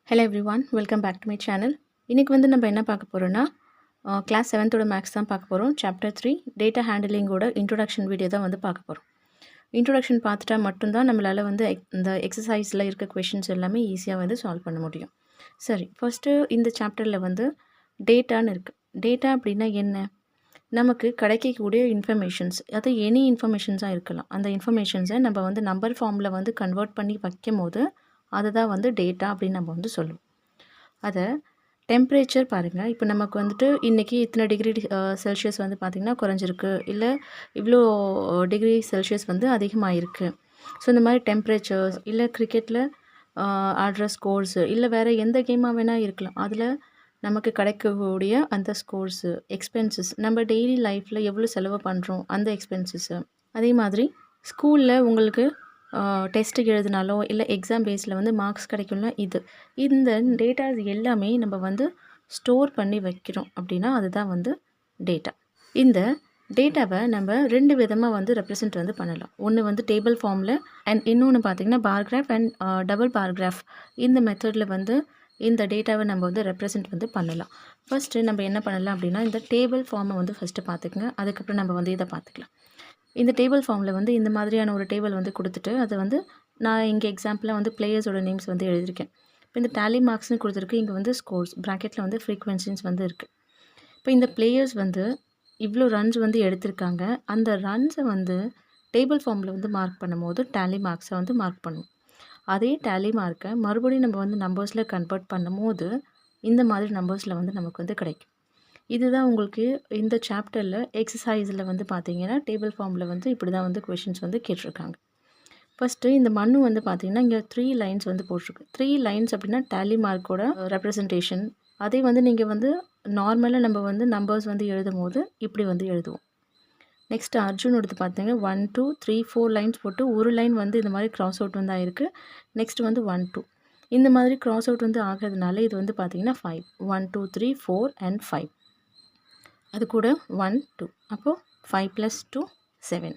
Hello everyone, welcome back to my channel. இன்றைக்கி வந்து நம்ம என்ன பார்க்க போகிறோன்னா கிளாஸ் 7th மேக்ஸ் தான் பார்க்க போகிறோம். சாப்டர் 3 டேட்டா ஹேண்டலிங்கோட இன்ட்ரோடக்ஷன் வீடியோ தான் வந்து பார்க்க போகிறோம். இன்ட்ரோடக்ஷன் பார்த்துட்டா மட்டும்தான் நம்மளால் வந்து இந்த எக்ஸசைஸில் இருக்க கொஷின்ஸ் எல்லாமே ஈஸியாக வந்து சால்வ் பண்ண முடியும். சரி, ஃபஸ்ட்டு இந்த சாப்டரில் வந்து டேட்டான்னு இருக்குது. டேட்டா அப்படின்னா என்ன? நமக்கு கிடைக்கக்கூடிய இன்ஃபர்மேஷன்ஸ், அது எனி இன்ஃபர்மேஷன்ஸாக இருக்கலாம். அந்த இன்ஃபர்மேஷன்ஸை நம்ம வந்து நம்பர் ஃபார்மில் வந்து கன்வெர்ட் பண்ணி வைக்கும் போது அதுதான் வந்து டேட்டா அப்படின்னு நம்ம வந்து சொல்லுவோம். அதை டெம்பரேச்சர் பாருங்கள், இப்போ நமக்கு வந்துட்டு இன்றைக்கி இத்தனை டிகிரி செல்சியஸ் வந்து பார்த்திங்கன்னா குறைஞ்சிருக்கு, இல்லை இவ்வளோ டிகிரி செல்சியஸ் வந்து அதிகமாக இருக்குது. ஸோ இந்த மாதிரி டெம்பரேச்சர்ஸ், இல்லை கிரிக்கெட்டில் ஆடுற ஸ்கோர்ஸு, இல்லை வேறு எந்த கேமாக வேணால் இருக்கலாம். அதில் நமக்கு கிடைக்கக்கூடிய அந்த ஸ்கோர்ஸு, எக்ஸ்பென்சஸ், நம்ம டெய்லி லைஃப்பில் எவ்வளோ செலவு பண்ணுறோம் அந்த எக்ஸ்பென்சஸ்ஸு. அதே மாதிரி ஸ்கூலில் உங்களுக்கு டெஸ்ட்டு எழுதினாலோ இல்லை எக்ஸாம் பேஸில் வந்து மார்க்ஸ் கிடைக்கும்ல, இந்த டேட்டாஸ் எல்லாமே நம்ம வந்து ஸ்டோர் பண்ணி வைக்கிறோம் அப்படின்னா அதுதான் வந்து டேட்டா. இந்த டேட்டாவை நம்ம 2 விதமாக வந்து ரெப்ரசன்ட் வந்து பண்ணலாம். ஒன்று வந்து டேபிள் ஃபார்மில், அண்ட் இன்னொன்று பார்த்திங்கன்னா பார்கிராஃப் அண்ட் டபுள் பார்கிராஃப். இந்த மெத்தடில் வந்து இந்த டேட்டாவை நம்ம வந்து ரெப்ரசன்ட் வந்து பண்ணலாம். ஃபஸ்ட்டு நம்ம என்ன பண்ணலாம் அப்படின்னா, இந்த டேபிள் ஃபார்மை வந்து ஃபஸ்ட்டு பார்த்துக்குங்க. அதுக்கப்புறம் நம்ம வந்து இதை பார்த்துக்கலாம். இந்த டேபிள் ஃபார்மில் வந்து இந்த மாதிரியான ஒரு டேபிள் வந்து கொடுத்துட்டு, அதை வந்து நான் இங்கே எக்ஸாம்பிளாக வந்து பிளேயர்ஸோட நேம்ஸ் வந்து எழுதியிருக்கேன். இப்போ இந்த டேலி மார்க்ஸ்னு கொடுத்துருக்கு, இங்கே வந்து ஸ்கோர்ஸ் ப்ராக்கெட்டில் வந்து ஃப்ரீக்வன்சிஸ் வந்து இருக்குது. இப்போ இந்த பிளேயர்ஸ் வந்து இவ்வளோ ரன்ஸ் வந்து எடுத்திருக்காங்க. அந்த ரன்ஸை வந்து டேபிள் ஃபார்மில் வந்து மார்க் பண்ணும்போது டேலி மார்க்ஸை வந்து மார்க் பண்ணுவோம். அதே டேலி மார்க்கை மறுபடியும் நம்ம வந்து நம்பர்ஸில் கன்வெர்ட் பண்ணும்போது இந்த மாதிரி நம்பர்ஸில் வந்து நமக்கு வந்து கிடைக்கும். இதுதான் உங்களுக்கு இந்த சாப்டரில் எக்ஸசைஸில் வந்து பார்த்தீங்கன்னா டேபிள் ஃபார்மில் வந்து இப்படி தான் வந்து கொஷின்ஸ் வந்து கேட்டிருக்காங்க. ஃபஸ்ட்டு இந்த மண்ணு வந்து பார்த்திங்கன்னா இங்கே 3 லைன்ஸ் வந்து போட்டிருக்கு. 3 லைன்ஸ் அப்படின்னா டேலி மார்க்கோட ரெப்ரசன்டேஷன். அதே வந்து நீங்கள் வந்து நார்மலாக நம்ம வந்து நம்பர்ஸ் வந்து எழுதும் போது இப்படி வந்து எழுதுவோம். நெக்ஸ்ட்டு அர்ஜுன் எடுத்து பார்த்தீங்க 1 2 3 4 லைன்ஸ் போட்டு ஒரு லைன் வந்து இந்த மாதிரி க்ராஸ் அவுட் வந்து ஆயிருக்கு. நெக்ஸ்ட் வந்து 1 2 இந்த மாதிரி க்ராஸ் அவுட் வந்து ஆகிறதுனால இது வந்து பார்த்திங்கன்னா 5 1 2 3 4 அண்ட் 5. அது கூட 1 2, அப்போது 5 + 2 7.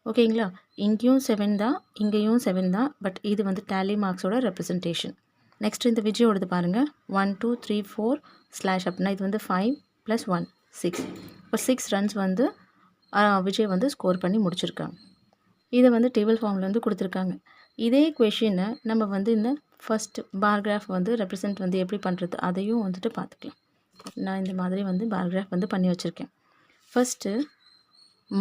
ஓகேங்களா? இங்கேயும் 7 தான், இங்கேயும் 7 தான், பட் இது வந்து டேலி மார்க்ஸோட ரெப்ரசன்டேஷன். நெக்ஸ்ட் இந்த விஜயோடது பாருங்கள், 1 2 3 4 ஸ்லாஷ் அப்படின்னா இது வந்து 5 + 1 6. இப்போ 6 ரன்ஸ் வந்து விஜய் வந்து ஸ்கோர் பண்ணி முடிச்சிருக்காங்க. இதை வந்து டேபிள் ஃபார்மில் வந்து கொடுத்துருக்காங்க. இதே கொஷினை நம்ம வந்து இந்த ஃபஸ்ட் பார்கிராஃப் வந்து ரெப்ரசன்ட் வந்து எப்படி பண்ணுறது அதையும் வந்துட்டு பார்த்துக்கலாம். நான் இந்த மாதிரி வந்து பார்கிராஃப் வந்து பண்ணி வச்சுருக்கேன். ஃபஸ்ட்டு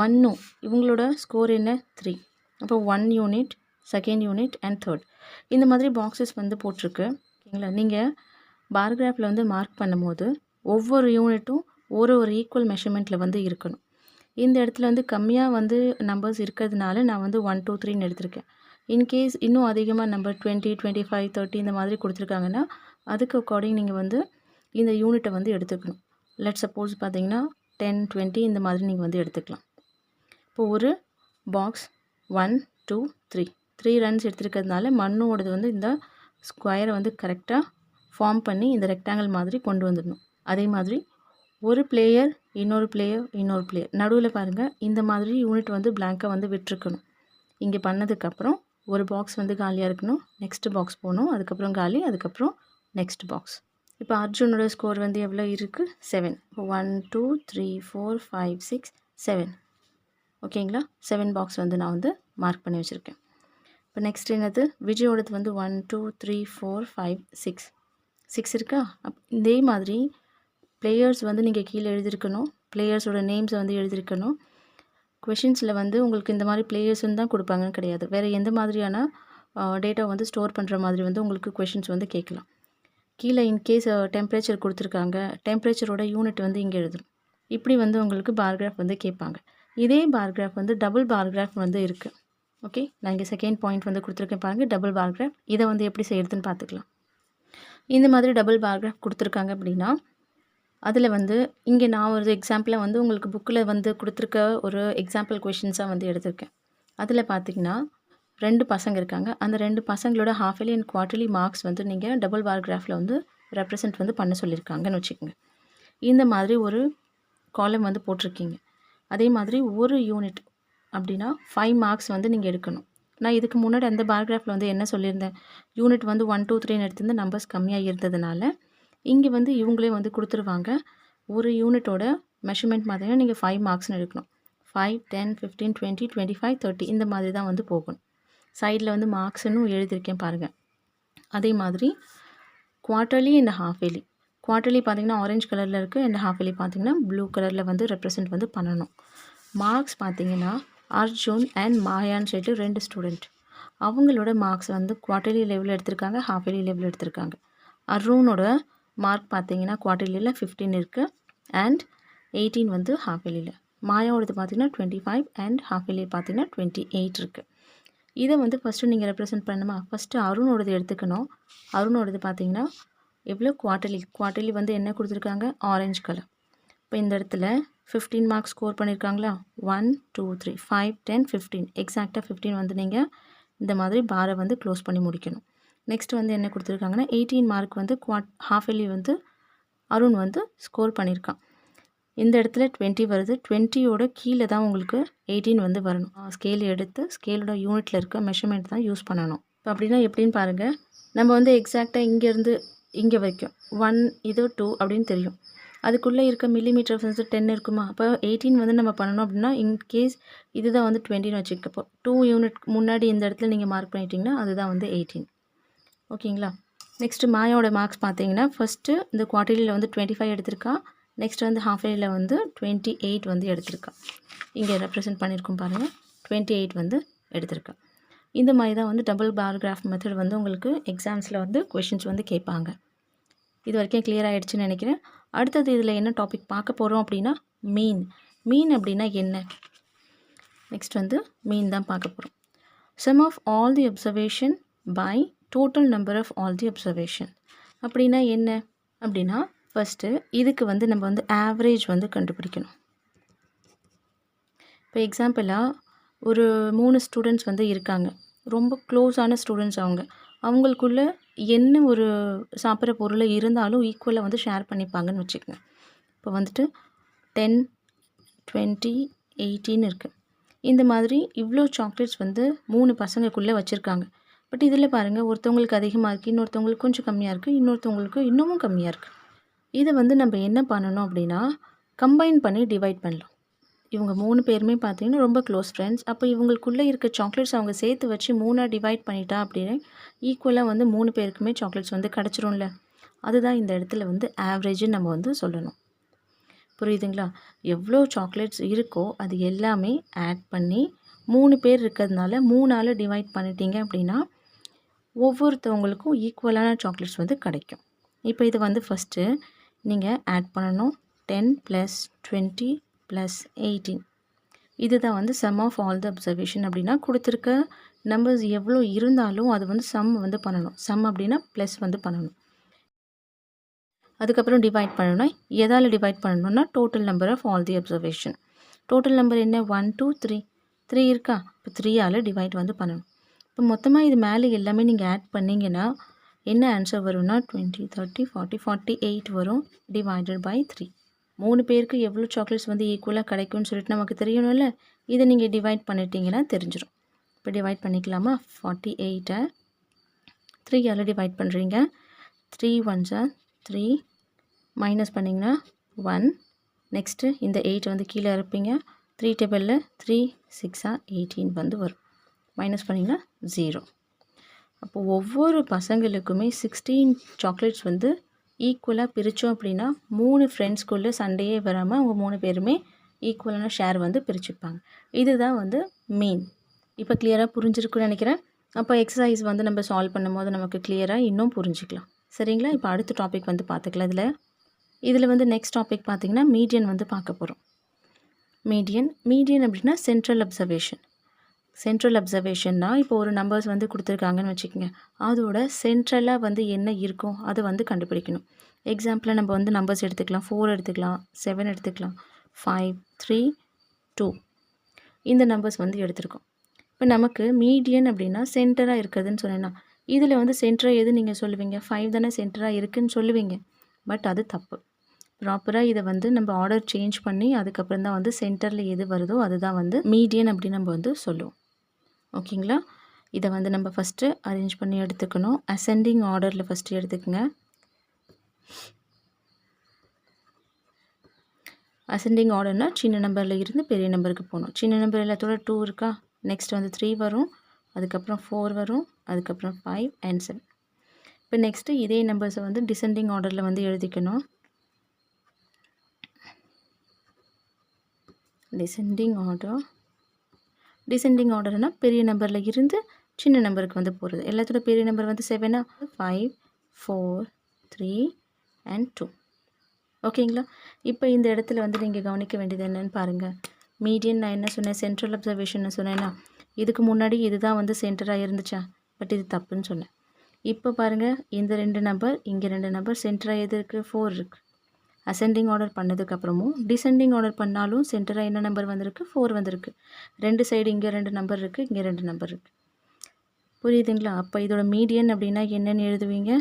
மன்னு இவங்களோட ஸ்கோர் என்ன 3. அப்போ 1 unit, 2nd unit and 3rd இந்த மாதிரி பாக்ஸஸ் வந்து போட்டிருக்கு. ஓகேங்களா? நீங்கள் பார்கிராஃபில் வந்து மார்க் பண்ணும்போது ஒவ்வொரு யூனிட்டும் ஒரு ஈக்குவல் மெஷர்மெண்ட்டில் வந்து இருக்கணும். இந்த இடத்துல வந்து கம்மியாக வந்து நம்பர்ஸ் இருக்கிறதுனால நான் வந்து 1 2 3ன்னு எடுத்திருக்கேன். இன்கேஸ் இன்னும் அதிகமாக நம்பர் 20 25 30 இந்த மாதிரி கொடுத்துருக்காங்கன்னா அதுக்கு அக்கார்டிங் நீங்கள் வந்து இந்த யூனிட்டை வந்து எடுத்துக்கணும். லெட் சப்போஸ் பார்த்தீங்கன்னா 10 20 இந்த மாதிரி நீங்கள் வந்து எடுத்துக்கலாம். இப்போ ஒரு பாக்ஸ் 1 2 3 ரன்ஸ் எடுத்துருக்கிறதுனால மண்ணோடது வந்து இந்த ஸ்கொயரை வந்து கரெக்டாக ஃபார்ம் பண்ணி இந்த ரெக்டாங்கிள் மாதிரி கொண்டு வந்துடணும். அதே மாதிரி ஒரு பிளேயர் இன்னொரு பிளேயர் நடுவில் பாருங்கள் இந்த மாதிரி யூனிட் வந்து பிளாங்காக வந்து விட்டுருக்கணும். இங்கே பண்ணதுக்கப்புறம் ஒரு பாக்ஸ் வந்து காலியாக இருக்கணும், நெக்ஸ்ட் பாக்ஸ் போகணும், அதுக்கப்புறம் காலி, அதுக்கப்புறம் நெக்ஸ்ட் பாக்ஸ். இப்போ அர்ஜுனோட ஸ்கோர் வந்து எவ்வளோ இருக்குது 7. இப்போ 1 2 3 4 5 6 7. ஓகேங்களா? 7 பாக்ஸ் வந்து நான் வந்து மார்க் பண்ணி வச்சுருக்கேன். இப்போ நெக்ஸ்ட் என்னது விஜயோடது வந்து 1 2 3 4 5 6 இருக்கா? இதே மாதிரி பிளேயர்ஸ் வந்து நீங்கள் கீழே எழுதியிருக்கணும், பிளேயர்ஸோட நேம்ஸை வந்து எழுதியிருக்கணும். கொஷின்ஸில் வந்து உங்களுக்கு இந்த மாதிரி பிளேயர்ஸ்ன்னு தான் கொடுப்பாங்கன்னு கிடையாது, வேறு எந்த மாதிரியான டேட்டா வந்து ஸ்டோர் பண்ணுற மாதிரி வந்து உங்களுக்கு கொஷின்ஸ் வந்து கேட்கலாம். கீழே இன்கேஸ் டெம்பரேச்சர் கொடுத்துருக்காங்க, டெம்பரேச்சரோட யூனிட் வந்து இங்கே எழுதணும். இப்படி வந்து உங்களுக்கு பார்கிராஃப் வந்து கேட்பாங்க. இதே பார்கிராஃப் வந்து டபுள் பார்கிராஃப் வந்து இருக்குது. ஓகே, நான் இங்கே 2nd பாயிண்ட் வந்து கொடுத்துருக்கேன் பாருங்கள், டபுள் பார்கிராஃப். இதை வந்து எப்படி செய்கிறதுன்னு பார்த்துக்கலாம். இந்த மாதிரி டபுள் பார்கிராஃப் கொடுத்துருக்காங்க அப்படின்னா அதில் வந்து இங்கே நான் ஒரு எக்ஸாம்பிளாக வந்து உங்களுக்கு புக்கில் வந்து கொடுத்துருக்க ஒரு எக்ஸாம்பிள் கொஷின்ஸாக வந்து எடுத்திருக்கேன். அதில் பார்த்திங்கன்னா 2 பசங்க இருக்காங்க. அந்த 2 பசங்களோட half yearly and quarterly marks வந்து நீங்கள் டபுள் பார்கிராஃபில் வந்து ரெப்ரசன்ட் வந்து பண்ண சொல்லியிருக்காங்கன்னு வச்சுக்கோங்க. இந்த மாதிரி ஒரு காலம் வந்து போட்டிருக்கீங்க. அதே மாதிரி ஒரு யூனிட் அப்படின்னா 5 மார்க்ஸ் வந்து நீங்கள் எடுக்கணும். நான் இதுக்கு முன்னாடி அந்த பாராகிராஃபில் வந்து என்ன சொல்லியிருந்தேன், யூனிட் வந்து 1, 2, 3ன்னு எடுத்திருந்த நம்பர்ஸ் கம்மியாக இருந்ததுனால இங்கே வந்து இவங்களே வந்து கொடுத்துருவாங்க. ஒரு யூனிட்டோட மெஷர்மெண்ட் பார்த்தீங்கன்னா நீங்கள் 5 மார்க்ஸ்னு எடுக்கணும். 5, 10, 15, 20, 25, 30 இந்த மாதிரி தான் வந்து போகணும். சைடில் வந்து மார்க்ஸ்ன்னு எழுதியிருக்கேன் பாருங்கள். அதே மாதிரி quarterly and half yearly. Quarterly பார்த்தீங்கன்னா ஆரஞ்சு கலரில் இருக்குது அண்ட் ஹாஃப் இயர்லி பார்த்தீங்கன்னா ப்ளூ கலரில் வந்து ரெப்ரசென்ட் வந்து பண்ணணும். மார்க்ஸ் பார்த்தீங்கன்னா அர்ஜுன் அண்ட் மாயான்னு சொல்லிட்டு 2 ஸ்டூடெண்ட். அவங்களோட மார்க்ஸ் வந்து குவார்ட்டர்லி லெவலில் எடுத்திருக்காங்க, ஹாஃப் இயர்லி லெவலில் எடுத்திருக்காங்க. அருணோட மார்க் பார்த்தீங்கன்னா குவார்ட்டர்லியில் 15 இருக்குது அண்ட் 18 வந்து ஹாஃப் இயர்லியில். மாயாவோடது பார்த்தீங்கன்னா 25 அண்ட் ஹாஃப் இயர்லி பார்த்தீங்கன்னா 28 இருக்குது. இதை வந்து ஃபஸ்ட்டு நீங்கள் ரெப்ரசென்ட் பண்ணணுமா? ஃபஸ்ட்டு அருணோடது எடுத்துக்கணும். அருணோடது பார்த்தீங்கன்னா எவ்வளோ குவார்ட்டர்லி வந்து என்ன கொடுத்துருக்காங்க, ஆரஞ்சு கலர். இப்போ இந்த இடத்துல 15 மார்க்ஸ் ஸ்கோர் பண்ணியிருக்காங்களா, 1, 2, 3, 5, 10, 15 எக்ஸாக்டாக 15 வந்து நீங்கள் இந்த மாதிரி பாரை வந்து க்ளோஸ் பண்ணி முடிக்கணும். நெக்ஸ்ட் வந்து என்ன கொடுத்துருக்காங்கன்னா 18 மார்க் வந்து ஹாஃப் இயர்லி வந்து அருண் வந்து ஸ்கோர் பண்ணியிருக்கான். இந்த இடத்துல 20 வருது. 20யோட கீழே தான் உங்களுக்கு 18 வந்து வரணும். ஸ்கேல் எடுத்து ஸ்கேலோட யூனிட்டில் இருக்க மெஷர்மெண்ட் தான் யூஸ் பண்ணணும். இப்போ அப்படின்னா எப்படின்னு பாருங்கள். நம்ம வந்து எக்ஸாக்டாக இங்கேருந்து இங்கே வரைக்கும் 1 இது 2 அப்படின்னு தெரியும். அதுக்குள்ளே இருக்க மில்லிமீட்டர் வந்து 10 இருக்குமா? அப்போ 18 வந்து நம்ம பண்ணணும் அப்படின்னா இன்கேஸ் இதுதான் வந்து 20ன்னு வச்சுக்கப்போ 2 யூனிட் முன்னாடி இந்த இடத்துல நீங்கள் மார்க் பண்ணிட்டீங்கன்னா அதுதான் வந்து 18. ஓகேங்களா? நெக்ஸ்ட்டு மாயாவோட மார்க்ஸ் பார்த்தீங்கன்னா ஃபஸ்ட்டு இந்த குவார்ட்டர்லியில் வந்து 25 எடுத்திருக்கா. நெக்ஸ்ட் வந்து ஹாஃப் இயர்லியில் வந்து 28 வந்து எடுத்திருக்கா. இங்கே ரெப்ரசென்ட் பண்ணியிருக்கோம் பாருங்கள், 28 வந்து எடுத்திருக்கா. இந்த மாதிரி தான் வந்து டபுள் பாராகிராஃப் மெத்தட் வந்து உங்களுக்கு எக்ஸாம்ஸில் வந்து கொஷின்ஸ் வந்து கேட்பாங்க. இது வரைக்கும் கிளியர் ஆகிடுச்சுன்னு நினைக்கிறேன். அடுத்தது இதில் என்ன டாபிக் பார்க்க போகிறோம் அப்படின்னா மீன். மீன் அப்படின்னா என்ன? நெக்ஸ்ட் வந்து மீன் தான் பார்க்க போகிறோம். Sum of all the observation by total number of all the observation அப்படின்னா என்ன அப்படின்னா ஃபஸ்ட்டு இதுக்கு வந்து நம்ம வந்து ஆவரேஜ் வந்து கண்டுபிடிக்கணும். இப்போ எக்ஸாம்பிளாக ஒரு 3 ஸ்டூடெண்ட்ஸ் வந்து இருக்காங்க. ரொம்ப க்ளோஸான ஸ்டூடெண்ட்ஸ் அவங்களுக்குள்ளே என்ன ஒரு சாப்பிட்ற பொருளை இருந்தாலும் ஈக்குவலாக வந்து ஷேர் பண்ணிப்பாங்கன்னு வச்சுக்கோங்க. இப்போ வந்துட்டு 10, 20, 18 இருக்குது. இந்த மாதிரி இவ்வளோ சாக்லேட்ஸ் வந்து 3 பசங்களுக்குள்ளே வச்சுருக்காங்க. பட் இதில் பாருங்கள், ஒருத்தவங்களுக்கு அதிகமாக இருக்குது, இன்னொருத்தவங்களுக்கு கொஞ்சம் கம்மியாக இருக்குது, இன்னொருத்தவங்களுக்கு இன்னமும் கம்மியாக இருக்குது. இதை வந்து நம்ம என்ன பண்ணணும் அப்படின்னா கம்பைன் பண்ணி டிவைட் பண்ணலாம். இவங்க 3 பேருமே பார்த்தீங்கன்னா ரொம்ப க்ளோஸ் ஃப்ரெண்ட்ஸ். அப்போ இவங்களுக்குள்ளே இருக்க சாக்லேட்ஸ் அவங்க சேர்த்து வச்சு 3ஆக டிவைட் பண்ணிட்டா அப்படின்னு ஈக்குவலாக வந்து 3 பேருக்குமே சாக்லேட்ஸ் வந்து கிடச்சிரும்ல. அதுதான் இந்த இடத்துல வந்து ஆவரேஜ்னு நம்ம வந்து சொல்லணும். புரியுதுங்களா? எவ்வளோ சாக்லேட்ஸ் இருக்கோ அது எல்லாமே ஆட் பண்ணி 3 பேர் இருக்கிறதுனால 3ஆல் டிவைட் பண்ணிட்டீங்க அப்படின்னா ஒவ்வொருத்தவங்களுக்கும் ஈக்குவலான சாக்லேட்ஸ் வந்து கிடைக்கும். இப்போ இது வந்து ஃபஸ்ட்டு நீங்கள் ஆட் பண்ணணும். 10 + 20 + 18 இதுதான் வந்து sum of all the observation. அப்படின்னா கொடுத்துருக்க நம்பர்ஸ் எவ்வளோ இருந்தாலும் அது வந்து சம் வந்து பண்ணணும். சம் அப்படின்னா ப்ளஸ் வந்து பண்ணணும். அதுக்கப்புறம் டிவைட் பண்ணணும்னா எதால் டிவைட் பண்ணணும்னா total number of all the observation. Total number என்ன? 1, 2, 3 3 இருக்கா? இப்போ 3ஆல் டிவைட் வந்து பண்ணணும். இப்போ மொத்தமாக இது மேலே எல்லாமே நீங்கள் ஆட் பண்ணிங்கன்னா என்ன ஆன்சர் வரும்னா 20, 30, 40, 48 வரும் டிவைடட் பை 3. 3 பேருக்கு எவ்வளோ சாக்லேட்ஸ் வந்து ஈக்குவலாக கிடைக்கும்னு சொல்லிட்டு நமக்கு தெரியணும்ல. இதை நீங்கள் டிவைட் பண்ணிட்டீங்கன்னா தெரிஞ்சிடும். இப்போ டிவைட் பண்ணிக்கலாமா? 48 3ஆல் டிவைட் பண்ணுறீங்க. 3 1s 3 மைனஸ் பண்ணிங்கன்னா 1. நெக்ஸ்ட்டு இந்த 8 வந்து கீழே இருப்பீங்க. 3 டேபிளில் 3 6 18 வந்து வரும். மைனஸ் பண்ணிங்கன்னா 0. அப்போது ஒவ்வொரு பசங்களுக்குமே 16 சாக்லேட்ஸ் வந்து ஈக்குவலாக பிரித்தோம் அப்படின்னா 3 ஃப்ரெண்ட்ஸ்குள்ளே சண்டையே வராமல் அவங்க 3 பேருமே ஈக்குவலான ஷேர் வந்து பிரிச்சுப்பாங்க. இதுதான் வந்து மீன். இப்போ கிளியராக புரிஞ்சிருக்குன்னு நினைக்கிறேன். அப்போ எக்ஸசைஸ் வந்து நம்ம சால்வ் பண்ணும்போது நமக்கு கிளியராக இன்னும் புரிஞ்சிக்கலாம். சரிங்களா? இப்போ அடுத்த டாபிக் வந்து பார்த்துக்கலாம். இதில் வந்து நெக்ஸ்ட் டாபிக் பார்த்திங்கன்னா மீடியன் வந்து பார்க்க போகிறோம். மீடியன் அப்படின்னா சென்ட்ரல் அப்சர்வேஷன். சென்ட்ரல் அப்சர்வேஷன்னா இப்போ ஒரு நம்பர்ஸ் வந்து கொடுத்துருக்காங்கன்னு வச்சுக்கோங்க. அதோட சென்ட்ரலாக வந்து என்ன இருக்கும் அதை வந்து கண்டுபிடிக்கணும். எக்ஸாம்பிளாக நம்ம வந்து நம்பர்ஸ் எடுத்துக்கலாம். 4 எடுத்துக்கலாம், 7 எடுத்துக்கலாம், 5, 3, 2 இந்த நம்பர்ஸ் வந்து எடுத்துருக்கோம். இப்போ நமக்கு மீடியன் அப்படின்னா சென்டராக இருக்குதுன்னு சொன்னேன்னா இதில் வந்து சென்டராக எது நீங்கள் சொல்லுவீங்க? 5 தானே சென்டராக இருக்குதுன்னு சொல்லுவீங்க. பட் அது தப்பு. ப்ராப்பராக இதை வந்து நம்ம ஆர்டர் சேஞ்ச் பண்ணி அதுக்கப்புறம் தான் வந்து சென்டரில் எது வருதோ அதுதான் வந்து மீடியன் அப்படின்னு நம்ம வந்து சொல்லுவோம். ஓகேங்களா? இதை வந்து நம்ம ஃபஸ்ட்டு அரேஞ்ச் பண்ணி எடுத்துக்கணும். அசெண்டிங் ஆர்டரில் ஃபஸ்ட்டு எடுத்துக்கங்க. அசெண்டிங் ஆர்டர்னா சின்ன நம்பரில் இருந்து பெரிய நம்பருக்கு போகணும். சின்ன நம்பர் எல்லாத்தோட 2 இருக்கா, நெக்ஸ்ட் வந்து 3 வரும், அதுக்கப்புறம் 4 வரும், அதுக்கப்புறம் 5 and 7. இப்போ நெக்ஸ்ட்டு இதே நம்பர்ஸை வந்து டிசெண்டிங் ஆர்டரில் வந்து எழுதிக்கணும். டிசெண்டிங் ஆர்டர்னா பெரிய நம்பரில் இருந்து சின்ன நம்பருக்கு வந்து போகிறது. எல்லாத்தோட பெரிய நம்பர் வந்து 7, 5, 4, 3 and 2. ஓகேங்களா? இப்போ இந்த இடத்துல வந்து நீங்கள் கவனிக்க வேண்டியது என்னென்னு பாருங்கள். மீடியன் நான் என்ன சொன்னேன், சென்ட்ரல் அப்சர்வேஷன் சொன்னேன்னா, இதுக்கு முன்னாடி இதுதான் வந்து சென்டராக இருந்துச்சா, பட் இது தப்புன்னு சொன்னேன். இப்போ பாருங்கள், இந்த 2 நம்பர், இங்கே 2 நம்பர், சென்டராக எது இருக்குது, 4 இருக்குது. அசெண்டிங் ஆர்டர் பண்ணதுக்கப்புறமும் டிசெண்டிங் ஆர்டர் பண்ணாலும் சென்டராக என்ன நம்பர் வந்திருக்கு, 4 வந்திருக்கு. 2 சைடு இங்கே 2 நம்பர் இருக்குது, இங்கே 2 நம்பர் இருக்குது. புரியுதுங்களா? அப்போ இதோட மீடியன் அப்படின்னா என்னென்னு எழுதுவீங்க,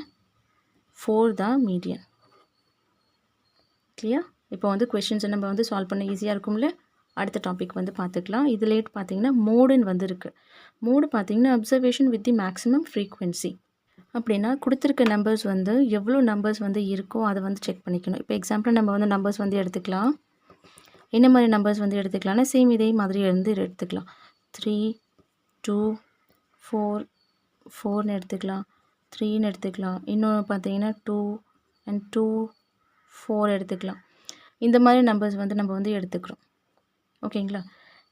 4 தான் மீடியன். கிளியர்? இப்போ வந்து கொஷின்ஸை நம்ம வந்து சால்வ் பண்ண ஈஸியாக இருக்கும்ல. அடுத்த டாபிக் வந்து பார்த்துக்கலாம். இதில் பார்த்தீங்கன்னா மோடுன்னு வந்துருக்கு. மோடு பார்த்தீங்கன்னா observation with the maximum frequency. அப்படின்னா கொடுத்துருக்க நம்பர்ஸ் வந்து எவ்வளோ நம்பர்ஸ் வந்து இருக்கோ அதை வந்து செக் பண்ணிக்கணும். இப்போ எக்ஸாம்பிள் நம்ம வந்து நம்பர்ஸ் வந்து எடுத்துக்கலாம். என்ன மாதிரி நம்பர்ஸ் வந்து எடுத்துக்கலாம்னா சேம் இதே மாதிரி எடுத்துக்கலாம். 3, 2, 4, 4ன்னு எடுத்துக்கலாம், 3ன்னு எடுத்துக்கலாம், இன்னொன்று பார்த்தீங்கன்னா 2 and 2, 4 எடுத்துக்கலாம். இந்த மாதிரி நம்பர்ஸ் வந்து நம்ம வந்து எடுத்துக்கிறோம். ஓகேங்களா?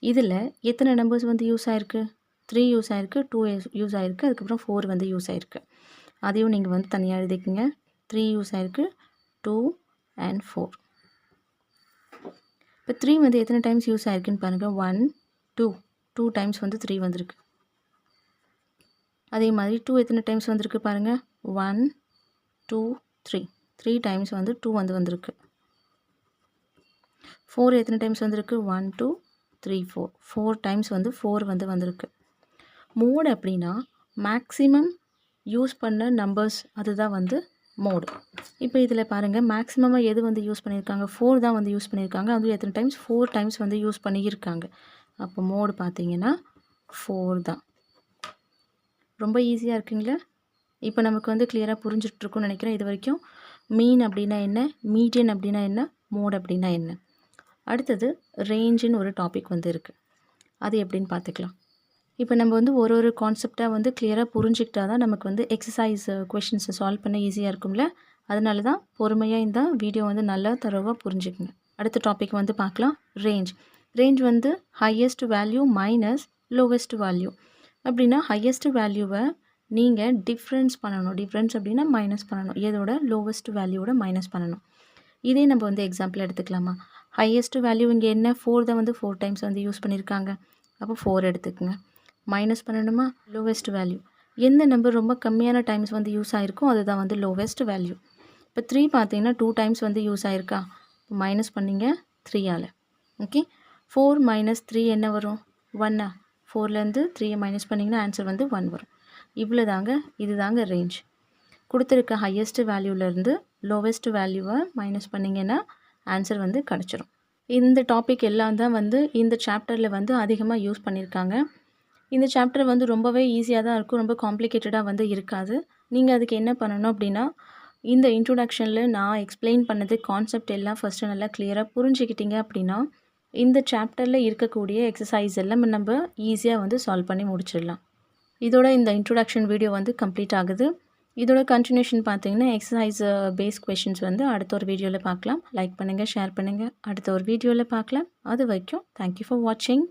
இதில் எத்தனை நம்பர்ஸ் வந்து யூஸ் ஆகிருக்கு, 3 யூஸ் ஆகிருக்கு, 2 யூஸ் ஆகிருக்கு, அதுக்கப்புறம் 4 வந்து யூஸ் ஆகிருக்கு. அதையும் நீங்கள் வந்து தனியாக எழுதிக்கங்க. 3 யூஸ் ஆகிருக்கு, 2 and 4. இப்போ 3 வந்து எத்தனை டைம்ஸ் யூஸ் ஆகிருக்குன்னு பாருங்கள். 1, 2 டைம்ஸ் வந்து 3 வந்திருக்கு. அதே மாதிரி 2 எத்தனை டைம்ஸ் வந்திருக்கு பாருங்கள். 1, 2, 3 டைம்ஸ் வந்து 2 வந்து வந்திருக்கு. 4 எத்தனை டைம்ஸ் வந்திருக்கு, 1, 2, 3, 4 டைம்ஸ் வந்து 4 வந்து வந்திருக்கு. மோடு அப்படின்னா மேக்ஸிமம் யூஸ் பண்ண நம்பர்ஸ், அதுதான் வந்து மோடு. இப்போ இதில் பாருங்கள், மேக்ஸிமமாக எது வந்து யூஸ் பண்ணியிருக்காங்க, 4 தான் வந்து யூஸ் பண்ணியிருக்காங்க. அதுவும் எத்தனை டைம்ஸ், 4 டைம்ஸ் வந்து யூஸ் பண்ணியிருக்காங்க. அப்போ மோடு பார்த்தீங்கன்னா 4 தான். ரொம்ப ஈஸியாக இருக்குங்களா? இப்போ நமக்கு வந்து கிளியராக புரிஞ்சிட்ருக்குன்னு நினைக்கிறேன். இது வரைக்கும் மீன் அப்படின்னா என்ன, மீடியன் அப்படின்னா என்ன, மோட் அப்படின்னா என்ன. அடுத்தது ரேஞ்சுன்னு ஒரு டாபிக் வந்து இருக்குது. அது எப்படின்னு பார்த்துக்கலாம். இப்போ நம்ம வந்து ஒரு கான்செப்டாக வந்து கிளியராக புரிஞ்சிக்கிட்டா தான் நமக்கு வந்து எக்ஸசைஸ் கொஷின்ஸை சால்வ் பண்ண ஈஸியாக இருக்கும்ல. அதனால தான் பொறுமையாக இந்த வீடியோ வந்து நல்லா தரோவாக புரிஞ்சுக்குங்க. அடுத்த டாபிக் வந்து பார்க்கலாம், ரேஞ்ச். ரேஞ்ச் வந்து highest value minus lowest value. அப்படின்னா ஹையஸ்ட் வேல்யூவை நீங்கள் டிஃப்ரென்ஸ் பண்ணணும். டிஃப்ரென்ஸ் அப்படின்னா மைனஸ் பண்ணணும். எதோட, லோவஸ்ட் வேல்யூவோட மைனஸ் பண்ணணும். இதே நம்ம வந்து எக்ஸாம்பிள் எடுத்துக்கலாமா. ஹையஸ்ட் வேல்யூ இங்கே என்ன, 4 தான் வந்து 4 டைம்ஸ் வந்து யூஸ் பண்ணியிருக்காங்க. அப்போ 4 எடுத்துக்கோங்க. மைனஸ் பண்ணணுமா, லோவஸ்ட் வேல்யூ. எந்த நம்பர் ரொம்ப கம்மியான டைம்ஸ் வந்து யூஸ் ஆகிருக்கும், அதுதான் வந்து லோவஸ்ட் வேல்யூ. இப்போ 3 பார்த்தீங்கன்னா 2 டைம்ஸ் வந்து யூஸ் ஆகிருக்கா, மைனஸ் பண்ணிங்க 3ஆல். ஓகே, 4 மைனஸ் 3 என்ன வரும், 1. 4லேருந்து 3 மைனஸ் பண்ணிங்கன்னா ஆன்சர் வந்து 1 வரும். இவ்வளோ தாங்க, இது தாங்க ரேஞ்ச். கொடுத்துருக்க ஹையஸ்ட் வேல்யூலேருந்து லோவஸ்ட் வேல்யூவை மைனஸ் பண்ணிங்கன்னா ஆன்சர் வந்து கிடச்சிரும். இந்த டாபிக் எல்லாம் தான் வந்து இந்த சாப்டரில் வந்து அதிகமாக யூஸ் பண்ணியிருக்காங்க. இந்த சாப்டர் வந்து ரொம்பவே ஈஸியாக தான் இருக்கும், ரொம்ப காம்ப்ளிகேட்டடாக வந்து இருக்காது. நீங்கள் அதுக்கு என்ன பண்ணணும் அப்படின்னா, இந்த இன்ட்ரோடக்ஷனில் நான் எக்ஸ்பிளைன் பண்ணது கான்செப்ட் எல்லாம் ஃபஸ்ட்டு நல்லா கிளியராக புரிஞ்சுக்கிட்டீங்க அப்படின்னா, இந்த சாப்டரில் இருக்கக்கூடிய எக்ஸசைஸ் எல்லாம் நம்ம ஈஸியாக வந்து சால்வ் பண்ணி முடிச்சிடலாம். இதோட இந்த இன்ட்ரோடக்ஷன் வீடியோ வந்து கம்ப்ளீட் ஆகுது. இதோட கண்டினியூஷன் பார்த்தீங்கன்னா எக்ஸசைஸ் பேஸ் கொஷின்ஸ் வந்து அடுத்த ஒரு வீடியோவில் பார்க்கலாம். லைக் பண்ணுங்கள், ஷேர் பண்ணுங்கள். அடுத்த ஒரு வீடியோவில் பார்க்கலாம். அது வரைக்கும் தேங்க்யூ ஃபார் வாட்சிங்.